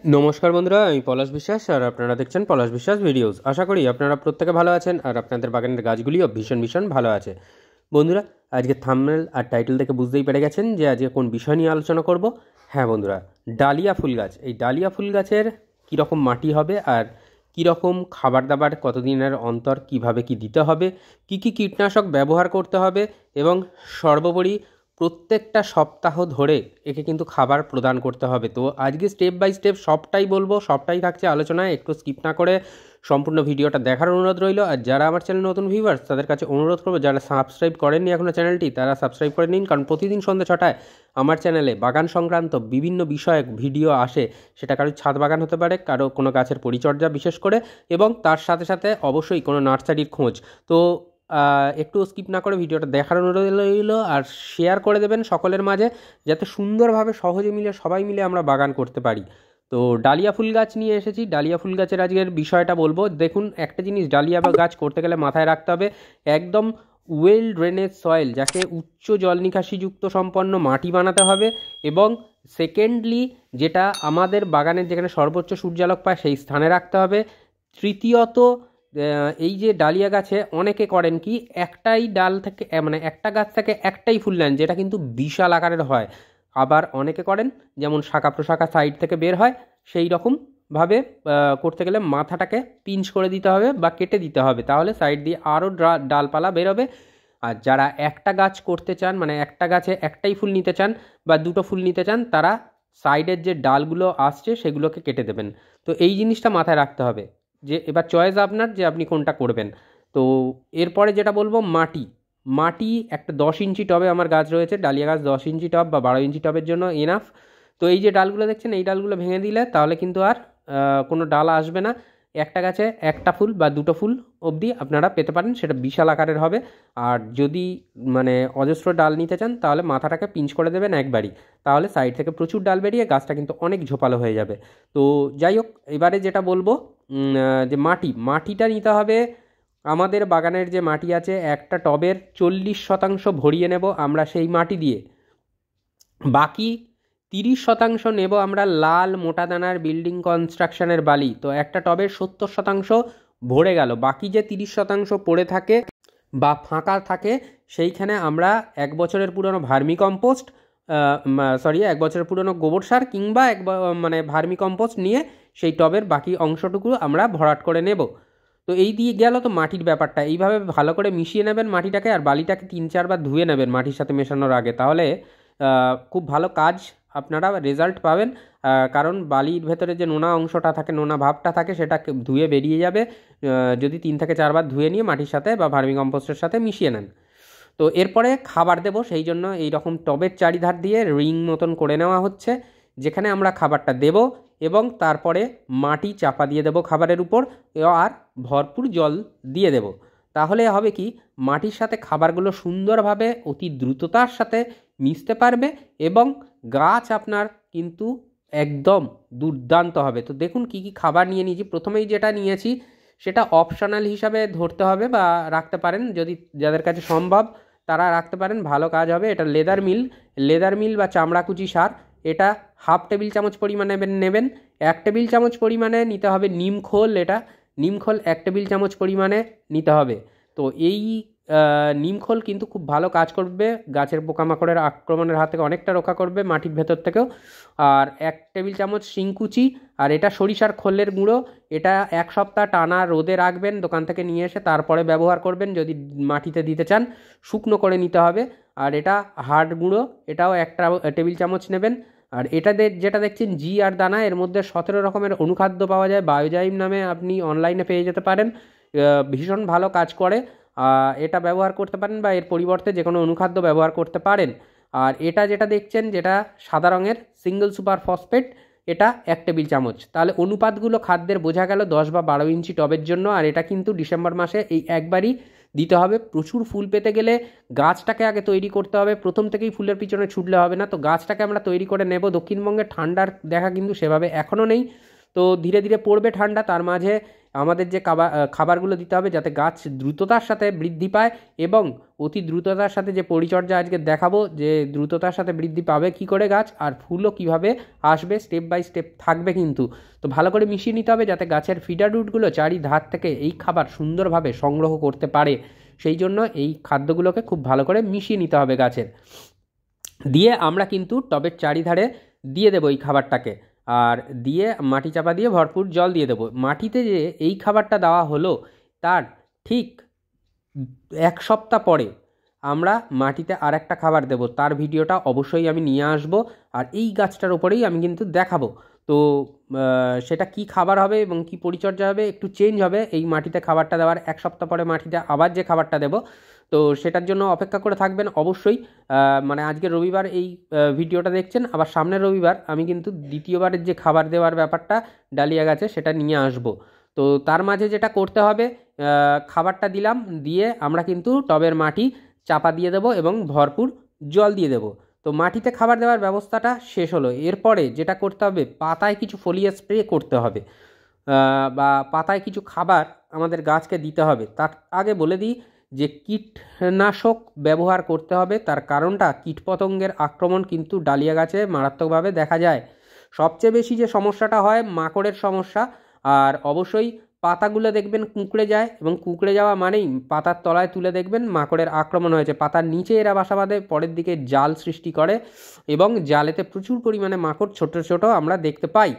নমস্কার বন্ধুরা, আমি পলাশ বিশ্বাস আর আপনারা দেখছেন পলাশ বিশ্বাস ভিডিওস। আশা করি আপনারা প্রত্যেকে ভালো আছেন আর আপনাদের বাগানের গাছগুলিও ভীষণ ভীষণ ভালো আছে। বন্ধুরা, আজকে থাম্বনেল আর টাইটেল থেকে বুঝতেই পেরে গেছেন যে আজকে কোন বিষয় নিয়ে আলোচনা করব। হ্যাঁ বন্ধুরা, ডালিয়া ফুল গাছ। এই ডালিয়া ফুল গাছের কীরকম মাটি হবে আর কীরকম খাবার দাবার কতদিনের অন্তর কিভাবে কি দিতে হবে, কি কি কীটনাশক ব্যবহার করতে হবে এবং সর্বোপরি প্রত্যেকটা সপ্তাহ ধরে একে কিন্তু খাবার প্রদান করতে হবে। তো আজকে স্টেপ বাই স্টেপ সবটাই বলবো, সবটাই থাকছে আলোচনায়। একটু স্কিপ না করে সম্পূর্ণ ভিডিওটা দেখার অনুরোধ রইল। আর যারা আমার চ্যানেল নতুন ভিউয়ার্স তাদের কাছে অনুরোধ করবো, যারা সাবস্ক্রাইব করেননি এখনও চ্যানেলটি, তারা সাবস্ক্রাইব করে নিন। কারণ প্রতিদিন সন্ধ্যে 6টায় আমার চ্যানেলে বাগান সংক্রান্ত বিভিন্ন বিষয়ে ভিডিও আসে। সেটা কারো ছাদ বাগান হতে পারে, কারো কোনো গাছের পরিচর্যা বিশেষ করে, এবং তার সাথে সাথে অবশ্যই কোনো নার্সারির খোঁজ। তো একটু স্কিপ না করে ভিডিওটা দেখার অনুরোধ রইল আর শেয়ার করে দেবেন সকলের মাঝে, যাতে সুন্দরভাবে সহজে মিলে সবাই মিলে আমরা বাগান করতে পারি। তো ডালিয়া ফুল গাছ নিয়ে এসেছি। ডালিয়া ফুল গাছের আজকের বিষয়টা বলবো। দেখুন, একটা জিনিস ডালিয়া বা গাছ করতে গেলে মাথায় রাখতে হবে, একদম ওয়েল ড্রেনেজ সয়েল, যাকে উচ্চ জল নিকাশিযুক্ত সম্পন্ন মাটি বানাতে হবে। এবং সেকেন্ডলি, যেটা আমাদের বাগানের যেখানে সর্বোচ্চ সূর্যালোক পায় সেই স্থানে রাখতে হবে। তৃতীয়ত, এই যে ডালিয়া গাছে অনেকে করেন কি, একটাই ডাল থেকে মানে একটা গাছ থেকে একটাই ফুল নেন, যেটা কিন্তু বিশাল আকারের হয়। আবার অনেকে করেন যেমন শাখা প্রশাখা সাইড থেকে বের হয়, সেই রকমভাবে করতে গেলে মাথাটাকে পিঞ্চ করে দিতে হবে বা কেটে দিতে হবে, তাহলে সাইড দিয়ে আরও ডালপালা বেরোবে। আর যারা একটা গাছ করতে চান, মানে একটা গাছে একটাই ফুল নিতে চান বা দুটো ফুল নিতে চান, তারা সাইডের যে ডালগুলো আসছে সেগুলোকে কেটে দেবেন। তো এই জিনিসটা মাথায় রাখতে হবে, যে এবার চয়েস আপনার যে আপনি কোনটা করবেন। তো এরপরে যেটা বলবো, মাটি। মাটি একটা 10 ইঞ্চি টবে আমার গাছ রয়েছে, ডালিয়া গাছ 10 ইঞ্চি টব বা 12 ইঞ্চি টবের জন্য এনাফ। তো এই যে ডালগুলো দেখছেন, এই ডালগুলো ভেঙে দিলে তাহলে কিন্তু আর কোনো ডাল আসবে না। একটা গাছে একটা ফুল বা দুটো ফুল অবধি আপনারা পেতে পারেন, সেটা বিশাল আকারের হবে। আর যদি মানে অজস্র ডাল নিতে চান, তাহলে মাথাটাকে পিঞ্চ করে দেবেন একবারই, তাহলে সাইড থেকে প্রচুর ডাল বেরিয়ে গাছটা কিন্তু অনেক ঝোপালো হয়ে যাবে। তো যাই হোক, এবারে যেটা বলবো, যে মাটিটা নিতে হবে। আমাদের বাগানের যে মাটি আছে, একটা টবের 40% ভরিয়ে নেব আমরা সেই মাটি দিয়ে। বাকি 30% নেব আমরা লাল মোটা দানার বিল্ডিং কনস্ট্রাকশনের বালি। তো একটা টবের 70% ভরে গেল, বাকি যে 30% পড়ে থাকে বা ফাঁকা থাকে, সেইখানে আমরা 1 বছরের পুরনো ভার্মি কম্পোস্ট, 1 বছরের পুরনো গোবর সার কিংবা মানে ভার্মি কম্পোস্ট নিয়ে সেই টবের বাকি অংশটুকু আমরা ভরাট করে নেব। তো এই দিয়ে গেল তো মাটির ব্যাপারটা। এইভাবে ভালো করে মিশিয়ে নেবেন মাটিটাকে, আর বালিটাকে 3-4 বার ধুয়ে নেবেন মাটির সাথে মেশানোর আগে, তাহলে খুব ভালো কাজ আপনারা রেজাল্ট পাবেন। কারণ বালির ভেতরে যে নোনা অংশটা থাকে, নোনা ভাবটা থাকে, সেটা ধুয়ে বেরিয়ে যাবে যদি 3 থেকে 4 বার ধুয়ে নিয়ে মাটির সাথে বা ভার্মি কম্পোস্টের সাথে মিশিয়ে নেন। তো এরপরে খাবার দেবো, সেই জন্য এই রকম টবের চারিধার দিয়ে রিং মতন করে নেওয়া হচ্ছে, যেখানে আমরা খাবারটা দেব এবং তারপরে মাটি চাপা দিয়ে দেবো খাবারের উপর, আর ভরপুর জল দিয়ে দেব। তাহলে হবে কি, মাটির সাথে খাবারগুলো সুন্দরভাবে অতি দ্রুততার সাথে মিশতে পারবে এবং গাছ আপনার কিন্তু একদম দুর্দান্ত হবে। তো দেখুন কি কি খাবার নিয়ে নিয়েছি। প্রথমেই যেটা নিয়েছি সেটা অপশনাল হিসাবে ধরতে হবে বা রাখতে পারেন, যদি যাদের কাছে সম্ভব তারা রাখতে পারেন, ভালো কাজ হবে। এটা লেদার মিল বা চামড়াকুচি সার। এটা 1/2 টেবিল চামচ পরিমাণে নেবেন। 1 টেবিল চামচ পরিমাণে নিতে হবে নিমখোল। এটা নিমখোল 1 টেবিল চামচ পরিমাণে নিতে হবে। তো এই নিমখোল কিন্তু খুব ভালো কাজ করবে, গাছের পোকামাকড়ের আক্রমণের হাত থেকে অনেকটা রক্ষা করবে, মাটির ভেতর থেকেও। আর 1 টেবিল চামচ শিংকুচি। আর এটা সরিষার খোলের গুঁড়ো। এটা 1 সপ্তাহ টানা রোদে রাখবেন, দোকান থেকে নিয়ে এসে তারপরে ব্যবহার করবেন যদি মাটিতে দিতে চান। শুকনো করে নিতে হবে। আর এটা হাড় গুঁড়ো, এটাও 1 টেবিল চামচ নেবেন। আর এটা যেটা দেখছেন জি আর দানা, এর মধ্যে 17 রকমের অনুখাদ্য পাওয়া যায়, বায়োজাইম নামে আপনি অনলাইনে পেয়ে যেতে পারেন। ভীষণ ভালো কাজ করে, এটা ব্যবহার করতে পারেন বা এর পরিবর্তে যে কোনো অনুখাদ্য ব্যবহার করতে পারেন। আর এটা যেটা দেখছেন, যেটা সাদা রঙের সিঙ্গেল সুপার ফসফেট, এটা 1 টেবিল চামচ। তাহলে অনুপাতগুলো খাদ্যের বোঝা গেল 10 বা 12 ইঞ্চি টবের জন্য। আর এটা কিন্তু ডিসেম্বর মাসে এই একবারই দিতে হবে। প্রচুর ফুল পেতে গেলে গাছটাকে আগে তৈরি করতে হবে, প্রথম থেকেই ফুলের পিছনে ছুটলে হবে না। তো গাছটাকে আমরা তৈরি করে নেব। দক্ষিণবঙ্গে ঠান্ডার দেখা কিন্তু সেভাবে এখনও নেই। তো ধীরে ধীরে পড়বে ঠান্ডা, তার মাঝে আমাদের যে খাবারগুলো দিতে হবে যাতে গাছ দ্রুততার সাথে বৃদ্ধি পায়, এবং অতি দ্রুততার সাথে যে পরিচর্যা আজকে দেখাবো যে দ্রুততার সাথে বৃদ্ধি পাবে কি করে গাছ, আর ফুলও কিভাবে আসবে স্টেপ বাই স্টেপ থাকবে কিন্তু। তো ভালো করে মিশিয়ে নিতে হবে যাতে গাছের ফিডার রুটগুলো চারিধার থেকে এই খাবার সুন্দরভাবে সংগ্রহ করতে পারে। সেই জন্য এই খাদ্যগুলোকে খুব ভালো করে মিশিয়ে নিতে হবে গাছের। দিয়ে আমরা কিন্তু টবের চারিধারে দিয়ে দেবো এই খাবারটাকে, আর দিয়ে মাটি চাপা দিয়ে ভরপুর জল দিয়ে দেবো। মাটিতে যে এই খাবারটা দেওয়া হলো তার ঠিক 1 সপ্তাহ পরে আমরা মাটিতে আর একটা খাবার দেবো, তার ভিডিওটা অবশ্যই আমি নিয়ে আসব, আর এই গাছটার ওপরেই আমি কিন্তু দেখাবো। তো সেটা কি খাবার হবে এবং কি পরিচর্যা হবে একটু চেঞ্জ হবে এই মাটিতে খাবারটা দেওয়ার 1 সপ্তাহ পরে মাটিতে আবার যে খাবারটা দেবো। তো সেটার জন্য অপেক্ষা করে থাকবেন অবশ্যই। মানে আজকে রবিবার এই ভিডিওটা দেখছেন, আবার সামনের রবিবার আমি কিন্তু দ্বিতীয়বারের যে খাবার দেওয়ার ব্যাপারটা ডালিয়া গাছে সেটা নিয়ে আসব। তো তার মাঝে যেটা করতে হবে, খাবারটা দিলাম, দিয়ে আমরা কিন্তু টবের মাটি চাপা দিয়ে দেবো এবং ভরপুর জল দিয়ে দেবো। তো মাটিতে খাবার দেওয়ার ব্যবস্থাটা শেষ হলো। এরপরে যেটা করতে হবে, পাতায় কিছু ফোলিয়ার স্প্রে করতে হবে, বা পাতায় কিছু খাবার আমাদের গাছকে দিতে হবে। তার আগে বলে দিই যে কীটনাশক ব্যবহার করতে হবে, তার কারণটা কীটপতঙ্গের আক্রমণ কিন্তু ডালিয়া গাছে মারাত্মকভাবে দেখা যায়। সবচেয়ে বেশি যে সমস্যাটা হয় মাকড়ের সমস্যা, আর অবশ্যই পাতাগুলো দেখবেন কুঁকড়ে যায়, এবং কুঁকড়ে যাওয়া মানেই পাতার তলায় তুলে দেখবেন মাকড়ের আক্রমণ হয়েছে। পাতার নিচে এরা বাসা বাঁধে, পরের দিকে জাল সৃষ্টি করে, এবং জালেতে প্রচুর পরিমাণে মাকড় ছোট ছোট আমরা দেখতে পাই।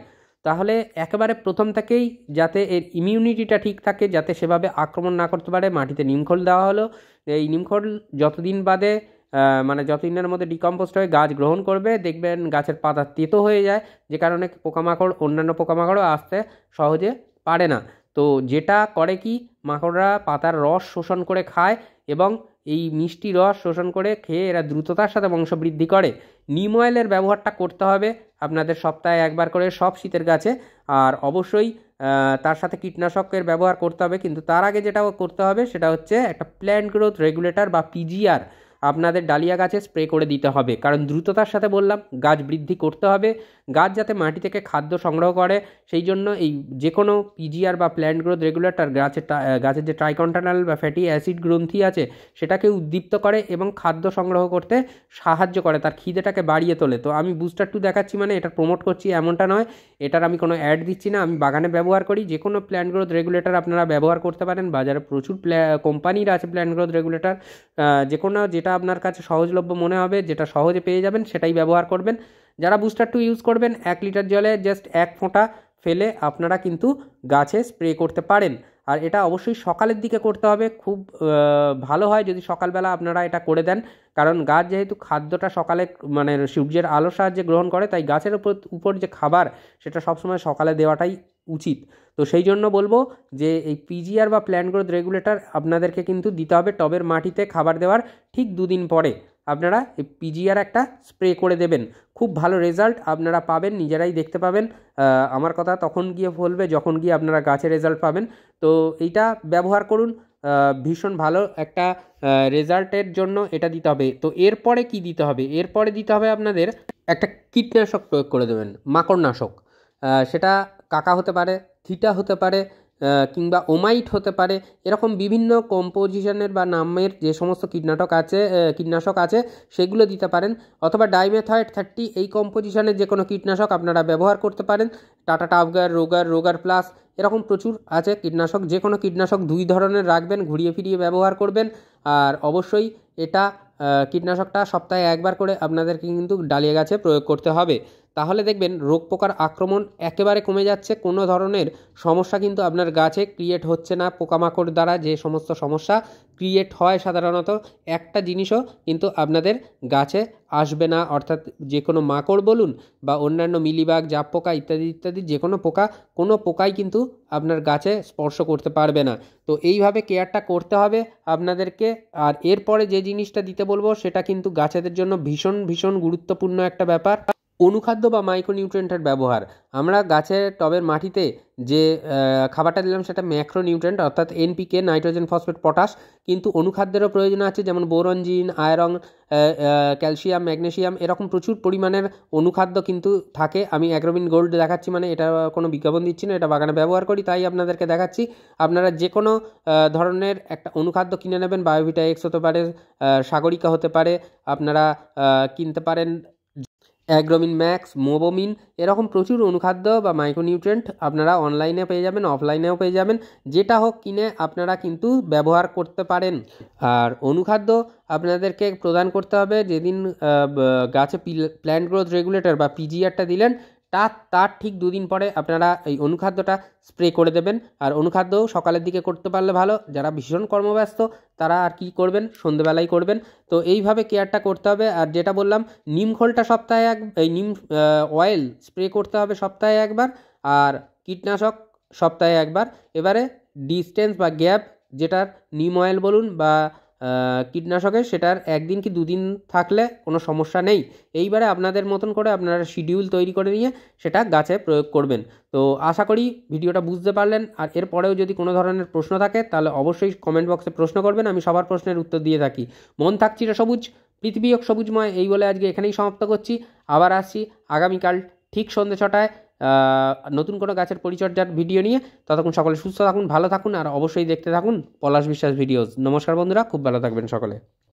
তাহলে একেবারে প্রথম থেকেই যাতে এর ইমিউনিটিটা ঠিক থাকে, যাতে সেভাবে আক্রমণ না করতে পারে, মাটিতে নিমখোল দেওয়া হলো। এই নিমখোল যতদিন বাদে মানে যতদিনের মধ্যে ডিকম্পোস্ট হয়ে গাছ গ্রহণ করবে, দেখবেন গাছের পাতা তেতো হয়ে যায়, যে কারণে পোকামাকড় অন্যান্য পোকামাকড়ও আসতে সহজে পারে না। তো যেটা করে কি, মাকড়রা পাতার রস শোষণ করে খায়, এবং এই মিষ্টি রস শোষণ করে খেয়ে এরা দ্রুততার সাথে বংশবৃদ্ধি করে। নিম অয়েলের ব্যবহারটা করতে হবে আপনাদের সপ্তাহে একবার করে সব শীতের গাছে, আর অবশ্যই তার সাথে কীটনাশকের ব্যবহার করতে হবে। কিন্তু তার আগে যেটা করতে হবে সেটা হচ্ছে একটা প্ল্যান্ট গ্রোথ রেগুলেটর বা পিজিআর আপনাদের ডালিয়া গাছে স্প্রে করে দিতে হবে, কারণ দ্রুততার সাথে বললাম গাছ বৃদ্ধি করতে হবে, গাছ যাতে মাটি থেকে খাদ্য সংগ্রহ করে, সেই জন্য এই যে কোনো পিজিআর বা প্ল্যান্ট গ্রোথ রেগুলেটর গাছের যে ট্রাইকন্টানাল বা ফ্যাটি অ্যাসিড গ্রন্থি আছে সেটাকে উদ্দীপ্ত করে এবং খাদ্য সংগ্রহ করতে সাহায্য করে, তার খিদেটাকে বাড়িয়ে তোলে। তো আমি বুস্টার 2 দেখাচ্ছি মানে এটা প্রমোট করছি এমনটা নয়, এটার আমি কোনো অ্যাড দিচ্ছি না, আমি বাগানে ব্যবহার করি। যে কোনো প্ল্যান্ট গ্রোথ রেগুলেটর আপনারা ব্যবহার করতে পারেন, বাজারে প্রচুর কোম্পানির আছে প্ল্যান্ট গ্রোথ রেগুলেটর। যে কোনো যেটা আপনার কাছে সহজলভ্য মনে হবে, যেটা সহজে পেয়ে যাবেন সেটাই ব্যবহার করবেন। যারা বুস্টার 2 ইউজ করবেন 1 লিটার জলে জাস্ট 1 ফোঁটা ফেলে আপনারা কিন্তু গাছে স্প্রে করতে পারেন। আর এটা অবশ্যই সকালের দিকে করতে হবে, খুব ভালো হয় যদি সকালবেলা আপনারা এটা করে দেন, কারণ গাছ যেহেতু খাদ্যটা সকালে মানে সূর্যের আলোর সাহায্যে গ্রহণ করে, তাই গাছের উপর যে খাবার সেটা সবসময় সকালে দেওয়াটাই উচিত। তো সেই জন্য বলবো যে এই পিজিআর বা প্ল্যান্ট গ্রোথ রেগুলেটর আপনাদেরকে কিন্তু দিতে হবে টবের মাটিতে খাবার দেওয়ার ঠিক 2 দিন পরে আপনারা এই পিজিআর একটা স্প্রে করে দেবেন। খুব ভালো রেজাল্ট আপনারা পাবেন, নিজেরাই দেখতে পাবেন। আমার কথা তখন গিয়ে বলবে যখন গিয়ে আপনারা গাছে রেজাল্ট পাবেন। তো এইটা ব্যবহার করুন, ভীষণ ভালো একটা রেজাল্টের জন্য এটা দিতে হবে। তো এরপরে কি দিতে হবে, এরপরে দিতে হবে আপনাদের একটা কীটনাশক প্রয়োগ করে দেবেন, মাকড়নাশক। সেটা কাকা হতে পারে, থিটা হতে পারে, কিংবা ওমাইট হতে পারে, এরকম বিভিন্ন কম্পোজিশনের বা নামের যে সমস্ত কীটনাশক আছে সেগুলো দিতে পারেন, অথবা ডাইমেথয়েড 30 এই কম্পোজিশনের যে কোনো কীটনাশক আপনারা ব্যবহার করতে পারেন। টাটা টাফগার, রোগার প্লাস, এরকম প্রচুর আছে কীটনাশক। যে কোনো কীটনাশক 2 ধরনের রাখবেন, ঘুরিয়ে ফিরিয়ে ব্যবহার করবেন। আর অবশ্যই এটা কীটনাশকটা সপ্তাহে একবার করে আপনাদেরকে কিন্তু ডালিয়া গাছে প্রয়োগ করতে হবে। তাহলে দেখবেন রোগ পোকার আক্রমণ একেবারে কমে যাচ্ছে, কোনো ধরনের সমস্যা কিন্তু আপনার গাছে ক্রিয়েট হচ্ছে না। পোকামাকড় দ্বারা যে সমস্ত সমস্যা ক্রিয়েট হয় সাধারণত, একটা জিনিসও কিন্তু আপনাদের গাছে আসবে না, অর্থাৎ যে কোনো মাকড় বলুন বা অন্যান্য মিলিবাগ, জাপ পোকা ইত্যাদি ইত্যাদি যে কোনো পোকা, কোনো পোকাই কিন্তু আপনার গাছে স্পর্শ করতে পারবে না। তো এইভাবে কেয়ারটা করতে হবে আপনাদেরকে। আর এরপরে যে জিনিসটা দিতে বলবো সেটা কিন্তু গাছেদের জন্য ভীষণ ভীষণ গুরুত্বপূর্ণ একটা ব্যাপার, অনুখাদ্য বা মাইক্রোনিউট্রিয়েন্টের ব্যবহার। আমরা গাছের টবের মাটিতে যে খাবারটা দিলাম সেটা ম্যাক্রোনিউট্রিয়েন্ট অর্থাৎ এনপিকে, নাইট্রোজেন, ফসফেট, পটাশ, কিন্তু অনুখাদ্যেরও প্রয়োজন আছে, যেমন বোরন, জিন, আয়রন, ক্যালসিয়াম, ম্যাগনেসিয়াম, এরকম প্রচুর পরিমাণের অনুখাদ্য কিন্তু থাকে। আমি অ্যাগ্রোমিন গোল্ড দেখাচ্ছি, মানে এটা কোনো বিজ্ঞাপন দিচ্ছি না, এটা বাগানে ব্যবহার করি তাই আপনাদেরকে দেখাচ্ছি। আপনারা যে কোনো ধরনের একটা অনুখাদ্য কিনে নেবেন, বায়োভিটা এক্স হতে পারে, সাগরিকা হতে পারে, আপনারা কিনতে পারেন অ্যাগ্রোমিন ম্যাক্স, মোবোমিন, এরকম প্রচুর অনুখাদ্য বা মাইক্রোনিউট্রিয়েন্ট আপনারা অনলাইনে পেয়ে যাবেন, অফলাইনেও পেয়ে যাবেন, যেটা হোক কিনে আপনারা কিন্তু ব্যবহার করতে পারেন। আর অনুখাদ্য আপনাদেরকে প্রদান করতে হবে যেদিন গাছে প্ল্যান্ট গ্রোথ রেগুলেটর বা পিজিআরটা দিলেন তার ঠিক 2 দিন পরে আপনারা এই অনুখাদ্যটা স্প্রে করে দেবেন। আর অনুখাদ্য সকালের দিকে করতে পারলে ভালো, যারা ভীষণ কর্মব্যস্ত তারা আর কি করবেন, সন্ধেবেলায় করবেন। তো এইভাবে কেয়ারটা করতে হবে। আর যেটা বললাম, নিম খোলটা সপ্তাহে এই নিম অয়েল স্প্রে করতে হবে সপ্তাহে একবার, আর কীটনাশক সপ্তাহে একবার। এবারে ডিস্টেন্স বা গ্যাপ, যেটার নিম অয়েল বলুন বা কীটনাশকের, সেটার 1 দিন কি 2 দিন থাকলে কোনো সমস্যা নেই। এইবারে আপনাদের মতন করে আপনারা শিডিউল তৈরি করে নিয়ে সেটা গাছে প্রয়োগ করবেন। তো আশা করি ভিডিওটা বুঝতে পারলেন। আর এরপরেও যদি কোনো ধরনের প্রশ্ন থাকে তাহলে অবশ্যই কমেন্ট বক্সে প্রশ্ন করবেন, আমি সবার প্রশ্নের উত্তর দিয়ে থাকি। মন থাক চিরসবুজ, পৃথিবী হোক সবুজময়, এই বলে আজকে এখানেই সমাপ্ত করছি। আবার আসছি আগামীকাল ঠিক সন্ধ্যে 6টায় নতুন কোনো গাছের পরিচর্যার ভিডিও নিয়ে। ততক্ষণ সকলে সুস্থ থাকুন, ভালো থাকুন, আর অবশ্যই দেখতে থাকুন পলাশ বিশ্বাস ভিডিওস। নমস্কার বন্ধুরা, খুব ভালো থাকবেন সকলে।